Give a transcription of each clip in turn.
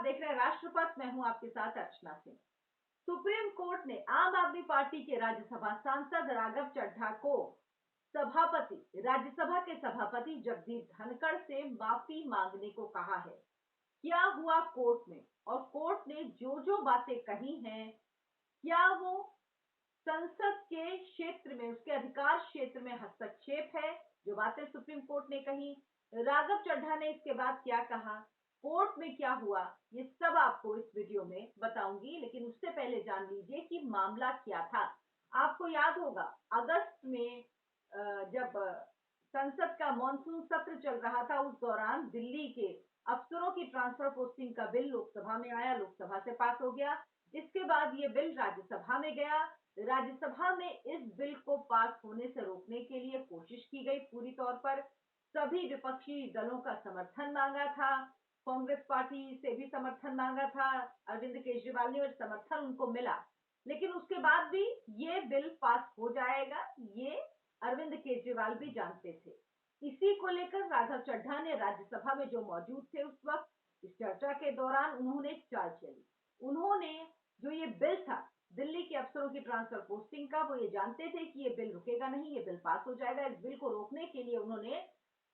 देख रहे हैं राष्ट्रपति, मैं हूं आपके साथ अर्चना सिंह। सुप्रीम कोर्ट ने आम आदमी पार्टी के राज्यसभा सांसद राघव चड्ढा को राज्यसभा के सभापति जगदीप धनखड़ से माफी मांगने को कहा है। क्या हुआ कोर्ट में, और कोर्ट ने जो जो बातें कही हैं, क्या वो संसद के क्षेत्र में, उसके अधिकार क्षेत्र में हस्तक्षेप है? जो बातें सुप्रीम कोर्ट ने कही, राघव चड्ढा ने इसके बाद क्या कहा, कोर्ट में क्या हुआ, ये सब आपको इस वीडियो में बताऊंगी। लेकिन उससे पहले जान लीजिए कि मामला क्या था। आपको याद होगा अगस्त में जब संसद का मॉनसून सत्र चल रहा था, उस दौरान दिल्ली के अफसरों की ट्रांसफर पोस्टिंग का बिल लोकसभा में आया, लोकसभा से पास हो गया। इसके बाद ये बिल राज्यसभा में गया। राज्यसभा में इस बिल को पास होने से रोकने के लिए कोशिश की गई पूरी तौर पर। सभी विपक्षी दलों का समर्थन मांगा था, कांग्रेस पार्टी से भी समर्थन मांगा था, अरविंद केजरीवाल ने, और समर्थन उनको मिला। लेकिन उसके बाद भी ये बिल पास हो जाएगा, ये अरविंद केजरीवाल भी जानते थे। इसी को लेकर राघव चड्ढा ने राज्यसभा में जो मौजूद थे उस वक्त इस चर्चा के दौरान उन्होंने चाल चली। उन्होंने जो ये बिल था दिल्ली के अफसरों की ट्रांसफर पोस्टिंग का, वो ये जानते थे कि ये बिल रुकेगा नहीं, ये बिल पास हो जाएगा। इस बिल को रोकने के लिए उन्होंने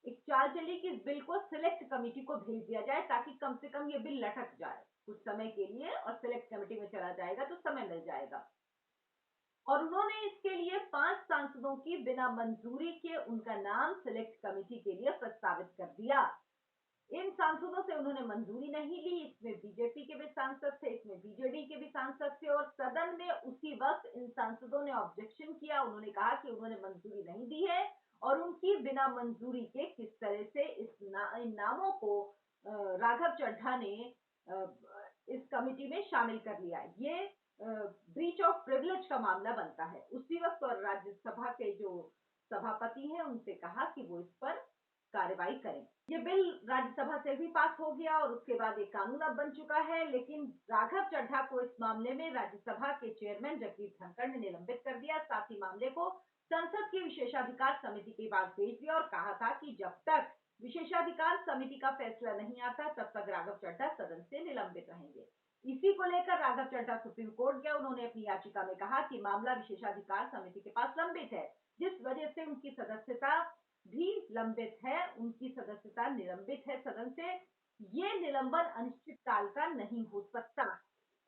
एक चाल चली कि इस बिल को सिलेक्ट कमेटी को भेज दिया जाए, ताकि कम से कम ये बिल लटक जाए कुछ समय के लिए, और सिलेक्ट कमेटी में चला जाएगा तो समय मिल जाएगा। और उन्होंने इसके लिए 5 सांसदों की बिना मंजूरी के उनका नाम सिलेक्ट कमेटी के लिए प्रस्तावित कर दिया। इन सांसदों से उन्होंने मंजूरी नहीं ली। इसमें बीजेपी के भी सांसद थे, इसमें बीजेडी के भी सांसद थे, और सदन में उसी वक्त इन सांसदों ने ऑब्जेक्शन किया। उन्होंने कहा कि उन्होंने मंजूरी नहीं दी है, और उनकी बिना मंजूरी के किस तरह से इन नामों को राघव चड्ढा ने इस कमेटी में शामिल कर लिया। ये ब्रीच ऑफ प्रिविलेज का मामला बनता है। उसी वक्त और राज्यसभा के जो सभापति हैं उनसे कहा कि वो इस पर कार्रवाई करें। ये बिल राज्यसभा से भी पास हो गया और उसके बाद एक कानून अब बन चुका है। लेकिन राघव चड्ढा को इस मामले में राज्यसभा के चेयरमैन जगदीप धनखड़ ने निलंबित कर दिया। साथ ही मामले को संसद की विशेषाधिकार समिति के पास भेज दिया और कहा था कि जब तक विशेषाधिकार समिति का फैसला नहीं आता तब तक राघव चड्ढा सदन से निलंबित रहेंगे। इसी को लेकर राघव चड्ढा सुप्रीम कोर्ट गया। उन्होंने अपनी याचिका में कहा कि मामला विशेषाधिकार समिति के पास लंबित है, जिस वजह से उनकी सदस्यता भी लंबित है, उनकी सदस्यता निलंबित है सदन से। ये निलंबन अनिश्चित काल का नहीं हो सकता।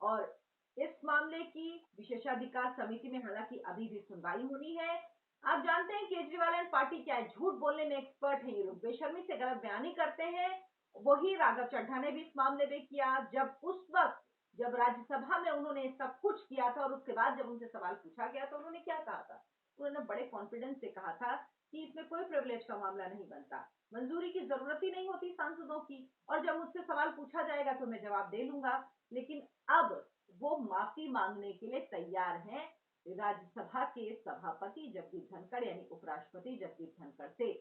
और इस मामले की विशेषाधिकार समिति में हालांकि अभी भी सुनवाई होनी है। आप जानते हैं केजरीवाल एंड पार्टी क्या है, झूठ बोलने में एक्सपर्ट है ये लोग, बेशर्मी से गलत बयानी करते हैं। वही राघव चड्ढा ने भी इस मामले में किया। जब उस वक्त जब राज्यसभा में उन्होंने सब कुछ किया था और उसके बाद जब उनसे सवाल पूछा गया तो उन्होंने क्या कहा था, उन्होंने बड़े कॉन्फिडेंस से कहा था कि इसमें कोई प्रिविलेज का मामला नहीं बनता, मंजूरी की जरूरत ही नहीं होती सांसदों की, और जब मुझसे सवाल पूछा जाएगा तो मैं जवाब दे लूंगा। लेकिन अब वो माफी मांगने के लिए तैयार हैं राज्यसभा के सभापति जगदीप धनखड़ यानी उपराष्ट्रपति जगदीप धनखड़ से।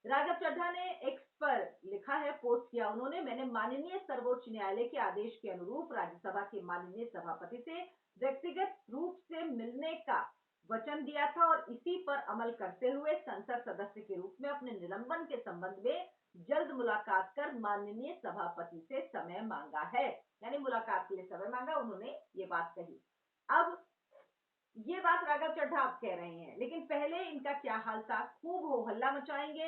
राघव चड्ढा ने एक्स पर लिखा है, पोस्ट किया उन्होंने, मैंने माननीय सर्वोच्च न्यायालय के आदेश के अनुरूप राज्यसभा के माननीय सभापति से व्यक्तिगत रूप से मिलने का वचन दिया था और इसी पर अमल करते हुए संसद सदस्य के रूप में अपने निलंबन के संबंध में जल्द मुलाकात कर माननीय सभापति से समय मांगा है। यानी मुलाकात के लिए समय मांगा, उन्होंने ये बात कही। अब ये बात राघव चड्ढा आप कह रहे हैं, लेकिन पहले इनका क्या हाल था, खूब हो हल्ला मचाएंगे,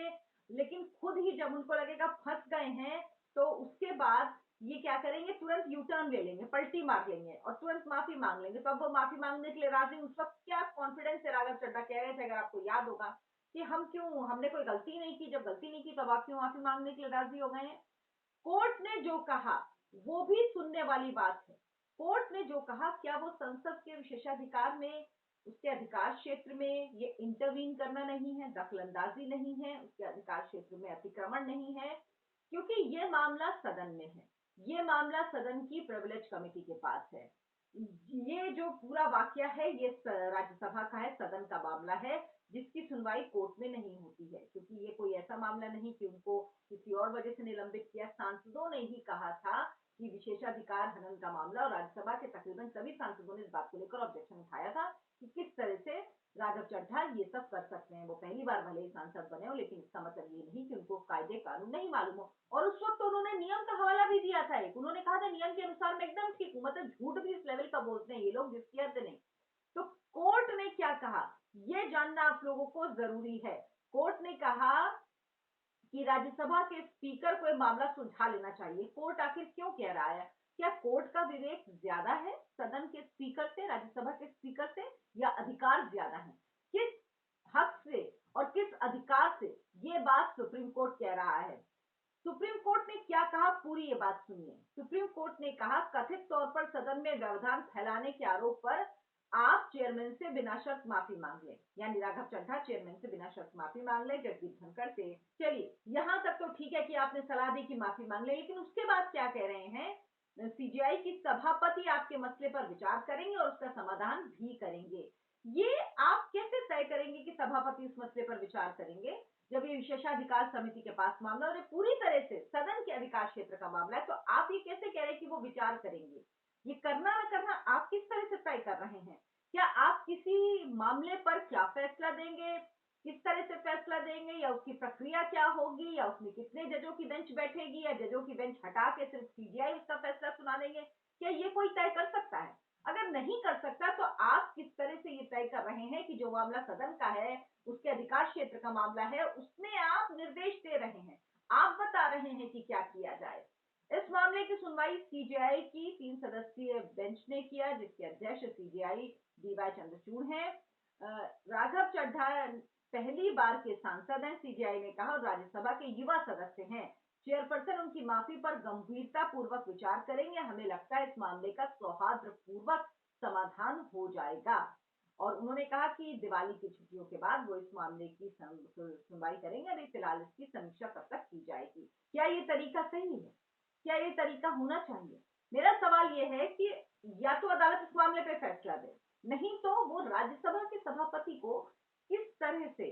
लेकिन खुद ही जब उनको लगेगा फंस गए हैं तो उसके बाद ये क्या करेंगे, तुरंत यू टर्न ले लेंगे, पलटी मार लेंगे और तुरंत माफी मांग लेंगे। तो अब वो माफी मांगने के लिए राजी। उस वक्त क्या कॉन्फिडेंस से राघव चड्ढा कह रहे थे, अगर आपको याद होगा, कि हमने कोई गलती नहीं की, जब गलती नहीं की तब आप क्यों माफी मांगने के लिए राजी हो गए हैं। कोर्ट ने जो कहा वो भी सुनने वाली बात है। कोर्ट ने जो कहा, क्या वो संसद के विशेषाधिकार में, उसके अधिकार क्षेत्र में ये इंटरवीन करना नहीं है, दखलंदाजी नहीं है, उसके अधिकार क्षेत्र में अतिक्रमण नहीं है, क्योंकि ये मामला सदन में है, ये मामला सदन की प्रिविलेज कमेटी के पास है। ये जो पूरा वाकया है ये राज्यसभा का है, सदन का मामला है, जिसकी सुनवाई कोर्ट में नहीं होती है, क्योंकि ये कोई ऐसा मामला नहीं कि उनको किसी और वजह से निलंबित किया। सांसदों ने ही कहा था कि विशेषाधिकार हनन का मामला, और राज्यसभा के तकरीबन सभी सांसदों ने इस बात को लेकर ऑब्जेक्शन उठाया था कि किस तरह से राघव चड्ढा ये सब कर सकते हैं। वो पहली बार भले ही सांसद बने हो, लेकिन इसका मतलब ये नहीं कि उनको कायदे कानून नहीं मालूम हो। और उस वक्त उन्होंने नियम का हवाला भी दिया था एक, उन्होंने कहा था नियम के अनुसार मैं एकदम ठीक हूँ, मतलब झूठ भी इस लेवल का बोलते हैं ये लोग जिसकी हद नहीं। तो कोर्ट ने क्या कहा, ये जानना आप लोगों को जरूरी है। कोर्ट ने कहा कि राज्यसभा के स्पीकर को यह मामला सुलझा लेना चाहिए। कोर्ट आखिर क्यों कह रहा है? क्या कोर्ट का विवेक ज्यादा है सदन के स्पीकर से, राज्यसभा के स्पीकर से, या अधिकार ज्यादा है? किस हक से और किस अधिकार से ये बात सुप्रीम कोर्ट कह रहा है? सुप्रीम कोर्ट ने क्या कहा, पूरी ये बात सुनिए। सुप्रीम कोर्ट ने कहा, कथित तौर पर सदन में व्यवधान फैलाने के आरोप पर आप चेयरमैन से बिना शर्त माफी मांग लें, यानी राघव चड्ढा चेयरमैन से बिना शर्त माफी मांग लें जगदीप धनखड़ से। चलिए यहां तक तो ठीक है कि आपने सलाह दी कि माफी मांग लें, लेकिन उसके बाद क्या कह रहे हैं, सीजीआई की सभापति आपके मसले पर विचार करेंगे और उसका समाधान भी करेंगे। ये आप कैसे तय करेंगे कि सभापति उस मसले पर विचार करेंगे, जब ये विशेषाधिकार समिति के पास मामला और ये पूरी तरह से सदन के अधिकार क्षेत्र का मामला है, तो आप ये कैसे कह रहे हैं कि वो विचार करेंगे? ये करना ना करना आप किस तरह से तय कर रहे हैं? क्या आप किसी मामले पर क्या फैसला देंगे, किस तरह से फैसला देंगे, या उसकी प्रक्रिया क्या होगी, या उसमें कितने जजों की बेंच बैठेगी, या जजों की बेंच हटा के सिर्फ सीजीआई उसका फैसला सुना देंगे? क्या ये कोई तय कर सकता है? अगर नहीं कर सकता तो आप किस तरह से ये तय कर रहे हैं कि जो मामला सदन का है, उसके अधिकार क्षेत्र का मामला है, उसमें आप निर्देश दे रहे हैं, आप बता रहे हैं कि क्या किया जाए? इस मामले की सुनवाई सीजीआई की 3 सदस्यीय बेंच ने किया, जिसके अध्यक्ष सीजीआई डीवाई चंद्रचूड़ हैं। राघव चड्ढा पहली बार के सांसद हैं, सीजीआई ने कहा, और राज्यसभा के युवा सदस्य हैं। चेयरपर्सन उनकी माफी पर गंभीरता पूर्वक विचार करेंगे। हमें लगता है इस मामले का सौहार्दपूर्वक समाधान हो जाएगा। और उन्होंने कहा कि दिवाली की छुट्टियों के बाद वो इस मामले की सुनवाई करेंगे, अभी फिलहाल इसकी समीक्षा कब तक की जाएगी। क्या ये तरीका सही है? क्या ये तरीका होना चाहिए? मेरा सवाल ये है कि या तो अदालत इस मामले पे फैसला दे, नहीं तो वो राज्यसभा के सभापति को किस तरह से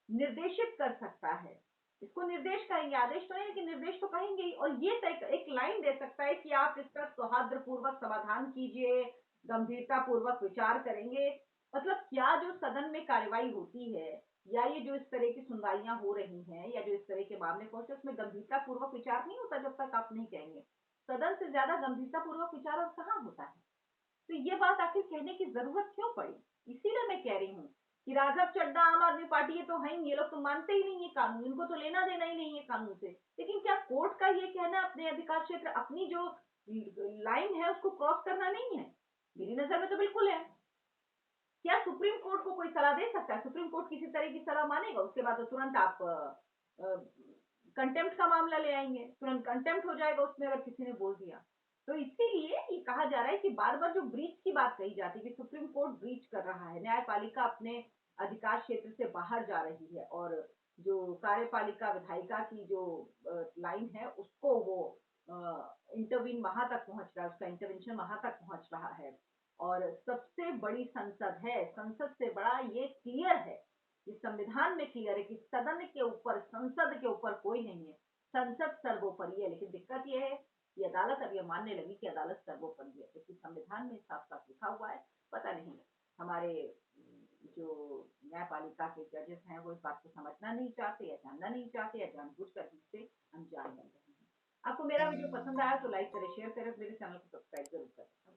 निर्देशित कर सकता है? इसको निर्देश कहेंगे, आदेश तो नहीं, लेकिन निर्देश तो कहेंगे ही। और ये एक लाइन दे सकता है कि आप इसका सौहार्दपूर्वक समाधान कीजिए, गंभीरता पूर्वक विचार करेंगे। मतलब क्या जो सदन में कार्यवाही होती है, या ये जो इस तरह की सुनवाइयां हो रही हैं, या जो इस तरह के मामले पहुंचे, उसमें गंभीरता पूर्वक विचार नहीं होता जब तक आप नहीं कहेंगे। सदन से ज्यादा गंभीरता पूर्वक विचार और कहाँ होता है? तो ये बात आखिर कहने की जरूरत क्यों पड़ी? इसीलिए मैं कह रही हूँ कि राघव चड्ढा आम आदमी पार्टी ये तो है ही, ये लोग तो मानते ही नहीं है कानून, इनको तो लेना देना ही नहीं है कानून से। लेकिन क्या कोर्ट का ये कहना अपने अधिकार क्षेत्र, अपनी जो लाइन है उसको क्रॉस करना नहीं है? मेरी नजर में तो बिल्कुल है। क्या सुप्रीम कोर्ट को कोई सलाह दे सकता है? सुप्रीम कोर्ट किसी तरह की सलाह मानेगा, उसके बाद तो तुरंत आप कंटेम्प्ट का मामला ले आएंगे, तुरंत कंटेम्प्ट हो जाएगा उसमें अगर किसी ने बोल दिया। तो इसीलिए ये कहा जा रहा है कि बार बार जो ब्रीच की बात कही जाती है कि सुप्रीम कोर्ट ब्रीच कर रहा है, न्यायपालिका अपने अधिकार क्षेत्र से बाहर जा रही है, और जो कार्यपालिका विधायिका की जो लाइन है उसको वो इंटरवीन वहां तक पहुंच रहा है, उसका इंटरवेंशन वहां तक पहुंच रहा है। और सबसे बड़ी संसद है, संसद से बड़ा ये क्लियर है, ये संविधान में क्लियर है कि सदन के ऊपर, संसद के ऊपर कोई नहीं है, संसद सर्वोपरि है। लेकिन दिक्कत यह है कि अदालत अब ये मानने लगी कि अदालत सर्वोपरि है, क्योंकि संविधान में साफ साफ लिखा हुआ है। पता नहीं हमारे जो न्यायपालिका के जजेस हैं वो इस बात को समझना नहीं चाहते, या जानना नहीं चाहते, या जानबूझकर इससे अनजान बन रहे हैं। आपको मेरा वीडियो पसंद आया तो लाइक करें, शेयर करें, मेरे चैनल को सब्सक्राइब जरूर करें।